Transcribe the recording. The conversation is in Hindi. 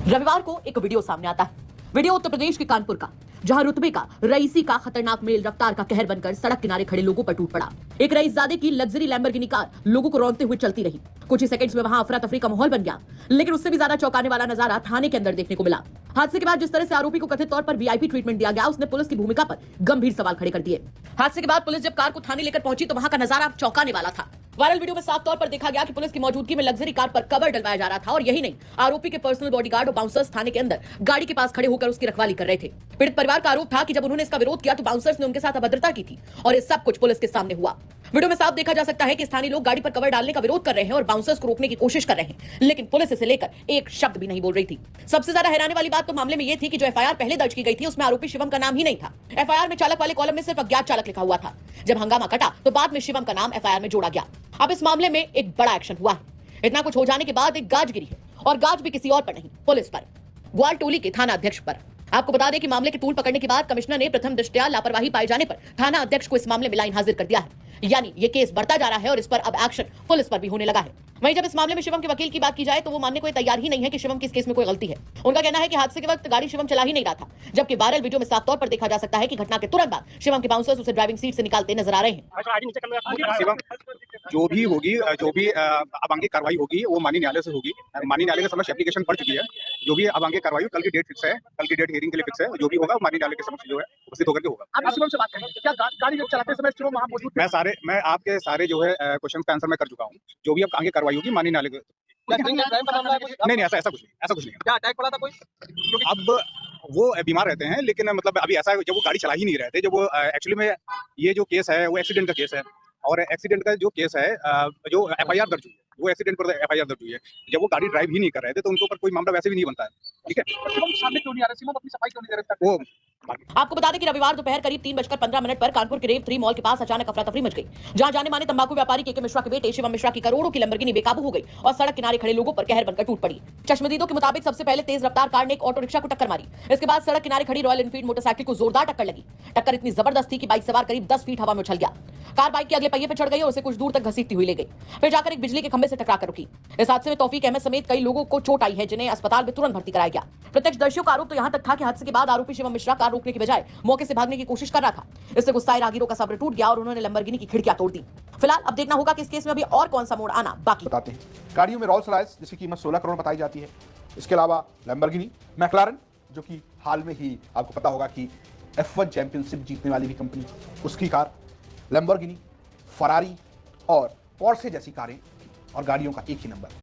रविवार को एक वीडियो सामने आता है। वीडियो उत्तर प्रदेश के कानपुर का, जहां रुतबे का रईसी का खतरनाक मेल रफ्तार का कहर बनकर सड़क किनारे खड़े लोगों पर टूट पड़ा। एक रईसजादे की लग्जरी लैम्बोर्गिनी कार लोगों को रौंदते हुए चलती रही। कुछ ही सेकंड्स में वहां अफरा तफरी का माहौल बन गया, लेकिन उससे भी ज्यादा चौंकाने वाला नजारा थाने के अंदर देखने को मिला। हादसे के बाद जिस तरह से आरोपी को कथित तौर पर वीआईपी ट्रीटमेंट दिया गया, उसने पुलिस की भूमिका पर गंभीर सवाल खड़े कर दिए। हादसे के बाद पुलिस जब कार को थाने लेकर पहुंची तो वहां का नजारा चौंकाने वाला था। वायरल वीडियो में साफ तौर पर देखा गया कि पुलिस की मौजूदगी में लग्जरी कार पर कवर डलवाया जा रहा था, और यही नहीं, आरोपी के पर्सनल बॉडीगार्ड और बाउंसर्स थाने के अंदर गाड़ी के पास खड़े होकर उसकी रखवाली कर रहे थे। पीड़ित परिवार का आरोप था कि जब उन्होंने इसका विरोध किया तो बाउंसर्स ने उनके साथ अभद्रता की थी, और ये सब कुछ पुलिस के सामने हुआ। वीडियो में साफ देखा जा सकता है कि स्थानीय लोग गाड़ी पर कवर डालने का विरोध कर रहे हैं और बाउंसर्स को रोकने की कोशिश कर रहे हैं, लेकिन पुलिस इसे लेकर एक शब्द भी नहीं बोल रही थी। सबसे ज्यादा हैरानी वाली बात तो मामले में यह थी कि जो एफआईआर पहले दर्ज की गई थी उसमें आरोपी शिवम का नाम ही नहीं था। एफआईआर में चालक वाले कॉलम में सिर्फ अज्ञात चालक लिखा हुआ था। जब हंगामा कटा तो बाद में शिवम का नाम एफआईआर में जोड़ा गया। अब इस मामले में एक बड़ा एक्शन हुआ है। इतना कुछ हो जाने के बाद एक गाज गिरी है, और गाज भी किसी और पर नहीं, पुलिस पर, ग्वालटोली के थाना अध्यक्ष पर। आपको बता दें कि मामले के तूल पकड़ने के बाद कमिश्नर ने प्रथम दृष्टया लापरवाही पाए जाने पर थाना अध्यक्ष को इस मामले में लाइन हाजिर कर दिया है। यानी ये केस बढ़ता जा रहा है और इस पर अब एक्शन पुलिस पर भी होने लगा है। वहीं जब इस मामले में शिवम के वकील की बात की जाए तो वो मानने को तैयार ही नहीं है कि शिवम की इस केस में कोई गलती है। उनका कहना है कि हादसे के वक्त गाड़ी शिवम चला ही नहीं रहा था, जबकि वायरल वीडियो में साफ तौर पर देखा जा सकता है कि घटना के तुरंत बाद शिवम के बाउंसर्स उसे ड्राइविंग सीट से निकालते नजर आ रहे हैं। शिवम जो भी होगी, जो भी अब आगे कार्रवाई होगी वो माननीय न्यायालय से होगी। माननीय न्यायालय के समक्ष एप्लीकेशन पड़ चुकी है। जो भी अब आगे कार्रवाई, कल की डेट फिक्स है, कल की डेट हियरिंग के लिए फिक्स है। जो भी होगा माननीय न्यायालय के समक्ष जो है उपस्थित होकर के होगा। आप शिवम से बात करें, क्या गाड़ी चलाते समय शिवम वहां मौजूद थे? मैं आपके सारे जो है क्वेश्चन का आंसर मैं कर चुका हूँ। जो भी अब आगे कार्रवाई होगी माननीय न्यायालय के। नहीं, ऐसा कुछ नहीं। क्या अटैक पड़ा था कोई? अब वो बीमार रहते हैं, लेकिन मतलब अभी ऐसा जब वो गाड़ी चला ही नहीं रहे थे, जब वो एक्चुअली में ये जो केस है वो एक्सीडेंट का केस है, और एक्सीडेंट का जो केस है जो एफआईआर दर्ज हुई है वो एक्सीडेंट पर एफआईआर दर्ज हुई है। जब वो गाड़ी ड्राइव ही नहीं कर रहे थे तो उनके ऊपर कोई मामला वैसे भी नहीं बनता है। ठीक है, शिवम सामने क्यों नहीं आ रहे? शिवम अपनी सफाई क्यों नहीं दे रहे? वो आपको बता दें कि रविवार दोपहर करीब 3:15 पर कानपुर के रेव 3 मॉल के पास अचानक अफरा तफरी मच गई, जहां जाने माने तंबाकू व्यापारी के मिश्रा के बेटे शिवम मिश्रा की करोड़ों की लैम्बोर्गिनी बेकाबू हो गई और सड़क किनारे खड़े लोगों पर कहर बनकर टूट पड़ी। चश्मदीदों के मुताबिक सबसे पहले तेज रफ्तार कार ने एक ऑटो रिक्शा को टक्कर मारी। इसके बाद सड़क किनारे खड़ी रॉयल एनफील्ड मोटरसाइकिल को जोरदार टक्कर लगी। टक्कर इतनी जबरदस्त थी कि बाइक सवार करीब 10 फीट हवा में उछल गया। कार बाइक के अगले पहिए पर चढ़ गई और उसे कुछ दूर तक घसीटती हुई ले गई, फिर जाकर एक बिजली के खंभे से टकरा कर रुकी। इस हादसे में तौफीक अहमद समेत कई लोगों को चोट आई है, जिन्हें अस्पताल में तुरंत भर्ती कराया गया। प्रत्यक्षदर्शियों का आरोप तो यहां तक था कि हादसे के बाद आरोपी शिवम मिश्रा कार रोकने के बजाय मौके से भागने की कोशिश कर रहा था। इससे गुस्साए राहगीरों का सब्र टूट गया और उन्होंने लैम्बोर्गिनी की खिड़कियां तोड़ दी। फिलहाल अब देखना होगा कि इस केस में अभी और कौन सा मोड़ आना बाकी। बताते हैं, गाड़ियों में रोल्स रॉयस जिसकी कीमत 16 करोड़ बताई जाती है। इसके अलावा लैम्बोर्गिनी, मैक्लारन जो कि हाल में ही आपको पता होगा कि F1 चैंपियनशिप जीतने वाली भी कंपनी, उसकी कार, लैम्बोर्गिनी, फरारी और पोर्शे जैसी कारें और गाड़ियों का एक ही नंबर।